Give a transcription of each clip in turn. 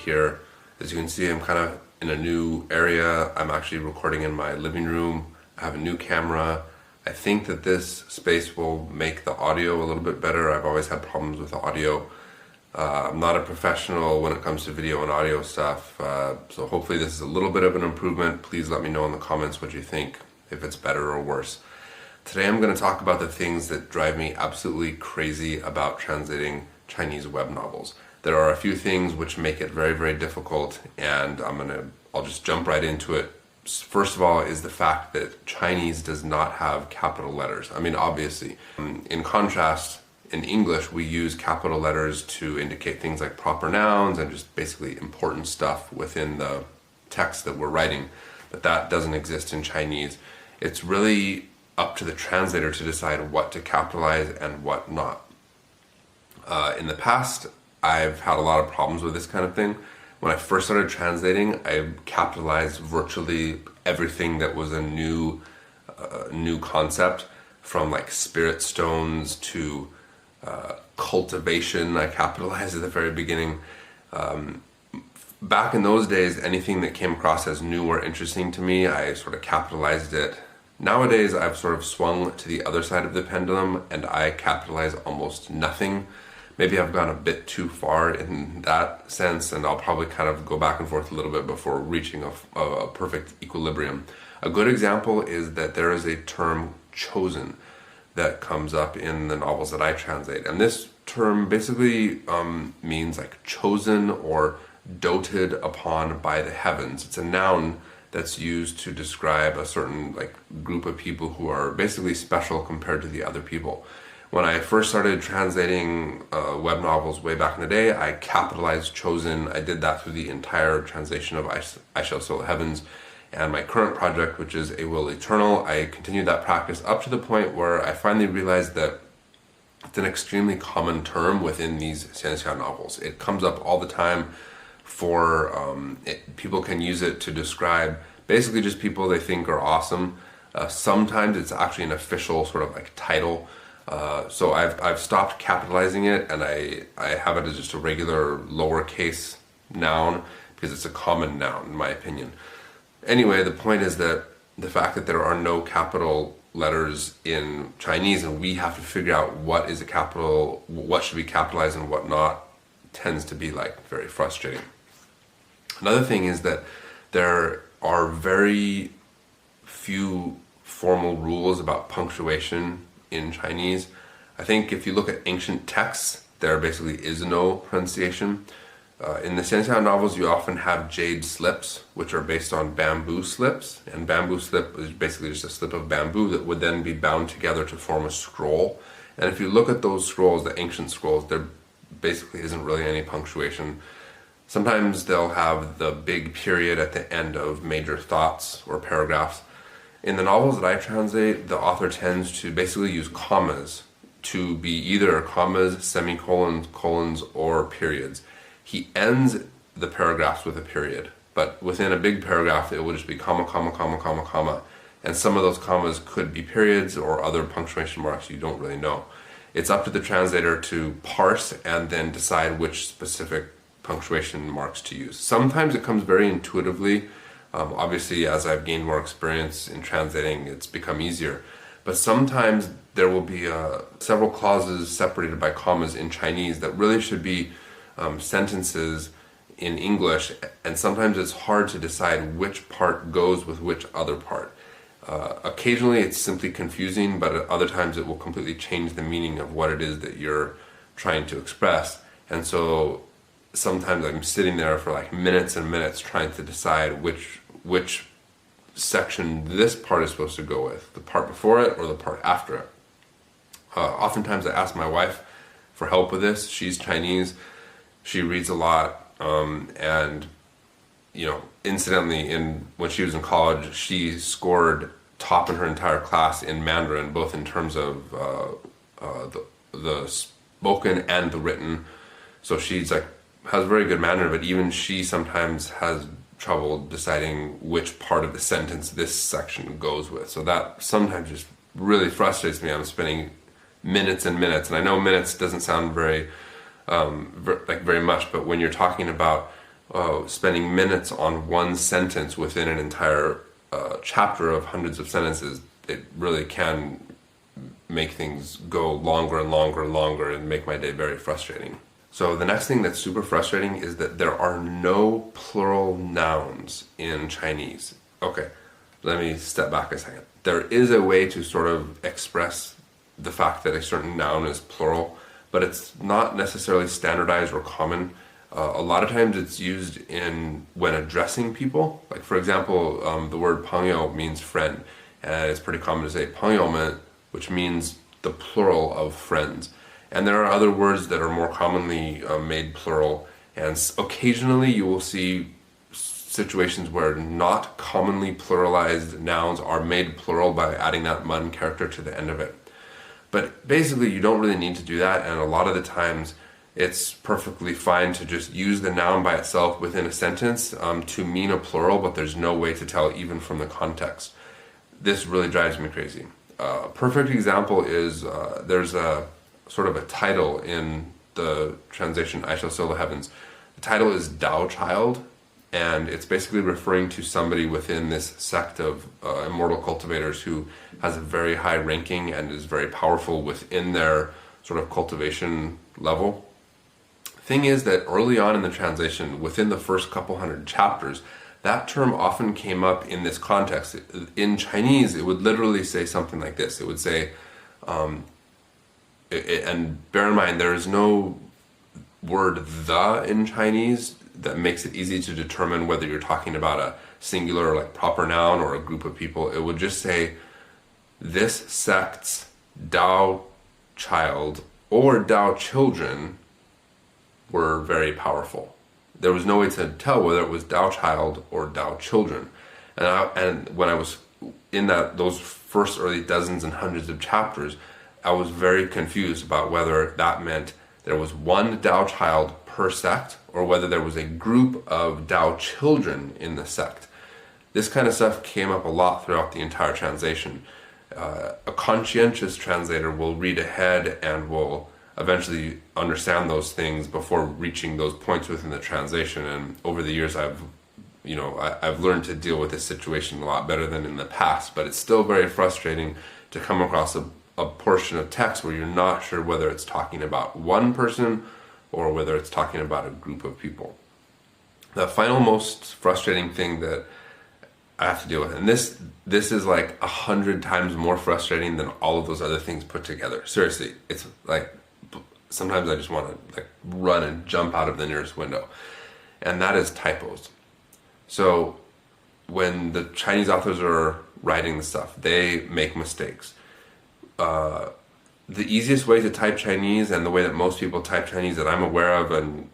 here. As you can see, I'm kind of in a new area. I'm actually recording in my living room. I have a new camera. I think that this space will make the audio a little bit better. I've always had problems with the audio. I'm not a professional when it comes to video and audio stuff, so hopefully this is a little bit of an improvement. Please let me know in the comments what you think, if it's better or worse. Today I'm going to talk about the things that drive me absolutely crazy about translating Chinese web novels. There are a few things which make it very, very difficult, and I'll just jump right into it. First of all is the fact that Chinese does not have capital letters. I mean, obviously. In contrast, in English, we use capital letters to indicate things like proper nouns and just basically important stuff within the text that we're writing, but that doesn't exist in Chinese. It's really up to the translator to decide what to capitalize and what not. In the past, I've had a lot of problems with this kind of thing. When I first started translating, I capitalized virtually everything that was a new concept, from like spirit stones to cultivation. I capitalized at the very beginning. Back in those days, anything that came across as new or interesting to me, I sort of capitalized it. Nowadays, I've sort of swung to the other side of the pendulum and I capitalize almost nothing. Maybe I've gone a bit too far in that sense, and I'll probably kind of go back and forth a little bit before reaching a perfect equilibrium. A good example is that there is a term chosen that comes up in the novels that I translate, and this term basically means like chosen or doted upon by the heavens. It's a noun that's used to describe a certain like group of people who are basically special compared to the other people. When I first started translating web novels way back in the day, I capitalized chosen. I did that through the entire translation of I Shall Sail the Heavens. And my current project, which is A Will Eternal, I continued that practice up to the point where I finally realized that it's an extremely common term within these xianxia novels. It comes up all the time for, people can use it to describe basically just people they think are awesome. Sometimes it's actually an official sort of like title. So I've stopped capitalizing it, and I have it as just a regular lowercase noun because it's a common noun in my opinion. Anyway, the point is that the fact that there are no capital letters in Chinese and we have to figure out what is a capital, what should be capitalized and what not, tends to be like very frustrating. Another thing is that there are very few formal rules about punctuation in Chinese. I think if you look at ancient texts, there basically is no pronunciation. In the xianxia novels, you often have jade slips, which are based on bamboo slips, and bamboo slip is basically just a slip of bamboo that would then be bound together to form a scroll. And if you look at those scrolls, the ancient scrolls, there basically isn't really any punctuation. Sometimes they'll have the big period at the end of major thoughts or paragraphs. In the novels that I translate, the author tends to basically use commas to be either commas, semicolons, colons, or periods. He ends the paragraphs with a period, but within a big paragraph it will just be comma, comma, comma, comma, comma. And some of those commas could be periods or other punctuation marks you don't really know. It's up to the translator to parse and then decide which specific punctuation marks to use. Sometimes it comes very intuitively. Obviously, as I've gained more experience in translating, it's become easier. But sometimes there will be several clauses separated by commas in Chinese that really should be sentences in English, and sometimes it's hard to decide which part goes with which other part. Occasionally it's simply confusing, but at other times it will completely change the meaning of what it is that you're trying to express. And so sometimes I'm sitting there for like minutes and minutes trying to decide which section this part is supposed to go with, the part before it or the part after it. Oftentimes I ask my wife for help with this. She's Chinese, she reads a lot, and you know, incidentally, when she was in college, she scored top in her entire class in Mandarin, both in terms of the spoken and the written. So she's like has very good Mandarin, but even she sometimes has trouble deciding which part of the sentence this section goes with. So that sometimes just really frustrates me. I'm spending minutes and minutes, and I know minutes doesn't sound very very much, but when you're talking about spending minutes on one sentence within an entire chapter of hundreds of sentences, it really can make things go longer and longer and longer and make my day very frustrating. So the next thing that's super frustrating is that there are no plural nouns in Chinese. Okay, let me step back a second. There is a way to sort of express the fact that a certain noun is plural, but it's not necessarily standardized or common. A lot of times it's used when addressing people. Like for example, the word 朋友 means friend, and it's pretty common to say 朋友们, which means the plural of friends. And there are other words that are more commonly made plural, and occasionally you will see situations where not commonly pluralized nouns are made plural by adding that man character to the end of it. But basically you don't really need to do that, and a lot of the times it's perfectly fine to just use the noun by itself within a sentence to mean a plural, but there's no way to tell even from the context. This really drives me crazy. A perfect example is there's a sort of a title in the translation I Shall Sail the Heavens. The title is Tao Child, and it's basically referring to somebody within this sect of immortal cultivators who has a very high ranking and is very powerful within their sort of cultivation level. Thing is that early on in the translation, within the first couple hundred chapters, that term often came up in this context. In Chinese, it would literally say something like this. It would say, and bear in mind, there is no word the in Chinese that makes it easy to determine whether you're talking about a singular, like proper noun, or a group of people. It would just say, this sect's Tao child or Tao children were very powerful. There was no way to tell whether it was Tao child or Tao children. And when I was in those first early dozens and hundreds of chapters, I was very confused about whether that meant there was one Tao child per sect or whether there was a group of Tao children in the sect. This kind of stuff came up a lot throughout the entire translation. A conscientious translator will read ahead and will eventually understand those things before reaching those points within the translation. And over the years, I've learned to deal with this situation a lot better than in the past, but it's still very frustrating to come across a portion of text where you're not sure whether it's talking about one person or whether it's talking about a group of people. The final most frustrating thing that I have to deal with, and this is like 100 times more frustrating than all of those other things put together. Seriously, it's like sometimes I just want to like run and jump out of the nearest window, and that is typos. So when the Chinese authors are writing the stuff, they make mistakes. The easiest way to type Chinese, and the way that most people type Chinese that I'm aware of, and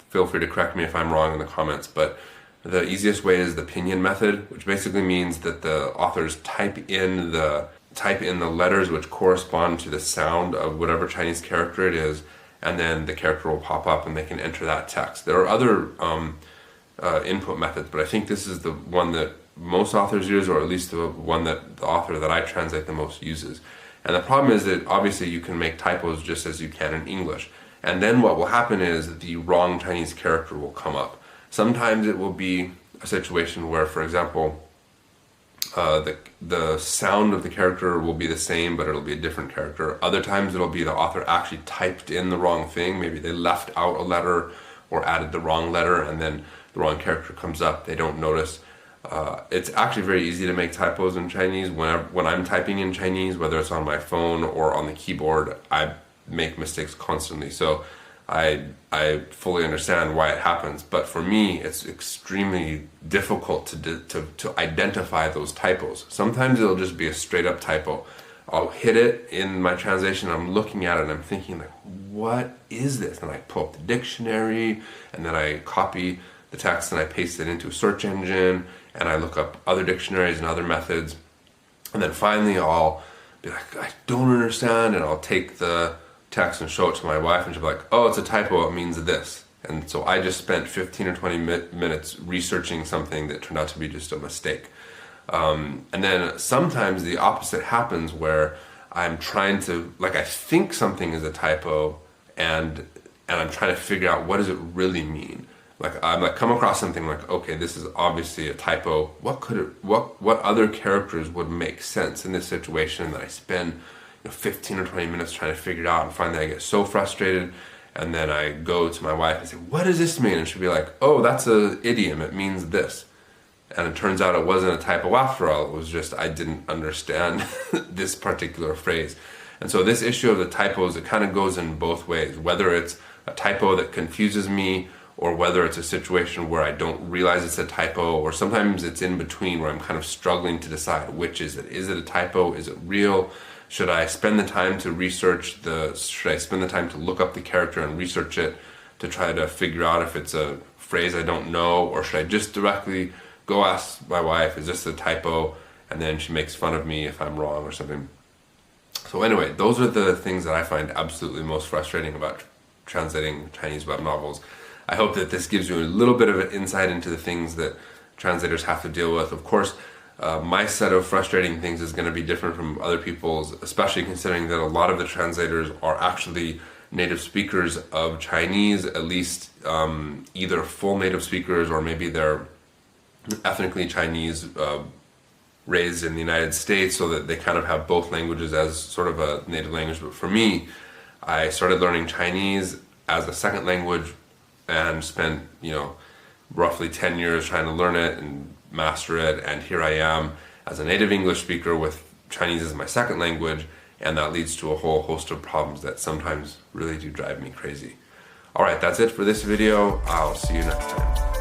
feel free to correct me if I'm wrong in the comments, but the easiest way is the pinyin method, which basically means that the authors type in the letters which correspond to the sound of whatever Chinese character it is, and then the character will pop up and they can enter that text. There are other input methods, but I think this is the one that most authors use, or at least the one that the author that I translate the most uses. And the problem is that obviously you can make typos just as you can in English. And then what will happen is the wrong Chinese character will come up. Sometimes it will be a situation where, for example, the sound of the character will be the same, but it'll be a different character. Other times it'll be the author actually typed in the wrong thing. Maybe they left out a letter or added the wrong letter, and then the wrong character comes up. They don't notice. It's actually very easy to make typos in Chinese. When I'm typing in Chinese, whether it's on my phone or on the keyboard, I make mistakes constantly. So I fully understand why it happens. But for me, it's extremely difficult to identify those typos. Sometimes it'll just be a straight up typo. I'll hit it in my translation, I'm looking at it and I'm thinking like, what is this? And I pull up the dictionary, and then I copy the text and I paste it into a search engine, and I look up other dictionaries and other methods, and then finally I'll be like, I don't understand, and I'll take the text and show it to my wife, and she'll be like, oh, it's a typo, it means this. And so I just spent 15 or 20 minutes researching something that turned out to be just a mistake. And then sometimes the opposite happens, where I'm trying to, like, I think something is a typo, and I'm trying to figure out what does it really mean. Like I'm like come across something like, okay, this is obviously a typo. What other characters would make sense in this situation? That I spend 15 or 20 minutes trying to figure it out, and finally I get so frustrated, and then I go to my wife and say, what does this mean? And she'll be like, oh, that's an idiom, it means this. And it turns out it wasn't a typo after all, it was just I didn't understand this particular phrase. And so this issue of the typos, it kind of goes in both ways, whether it's a typo that confuses me, or whether it's a situation where I don't realize it's a typo, or sometimes it's in between where I'm kind of struggling to decide which is it. Is it a typo? Is it real? Should I spend the time to should I spend the time to look up the character and research it to try to figure out if it's a phrase I don't know, or should I just directly go ask my wife, is this a typo? And then she makes fun of me if I'm wrong or something. So anyway, those are the things that I find absolutely most frustrating about translating Chinese web novels. I hope that this gives you a little bit of an insight into the things that translators have to deal with. Of course, my set of frustrating things is going to be different from other people's, especially considering that a lot of the translators are actually native speakers of Chinese, at least either full native speakers, or maybe they're ethnically Chinese, raised in the United States, so that they kind of have both languages as sort of a native language. But for me, I started learning Chinese as a second language and spent, roughly 10 years trying to learn it and master it, and here I am as a native English speaker with Chinese as my second language, and that leads to a whole host of problems that sometimes really do drive me crazy. Alright, that's it for this video. I'll see you next time.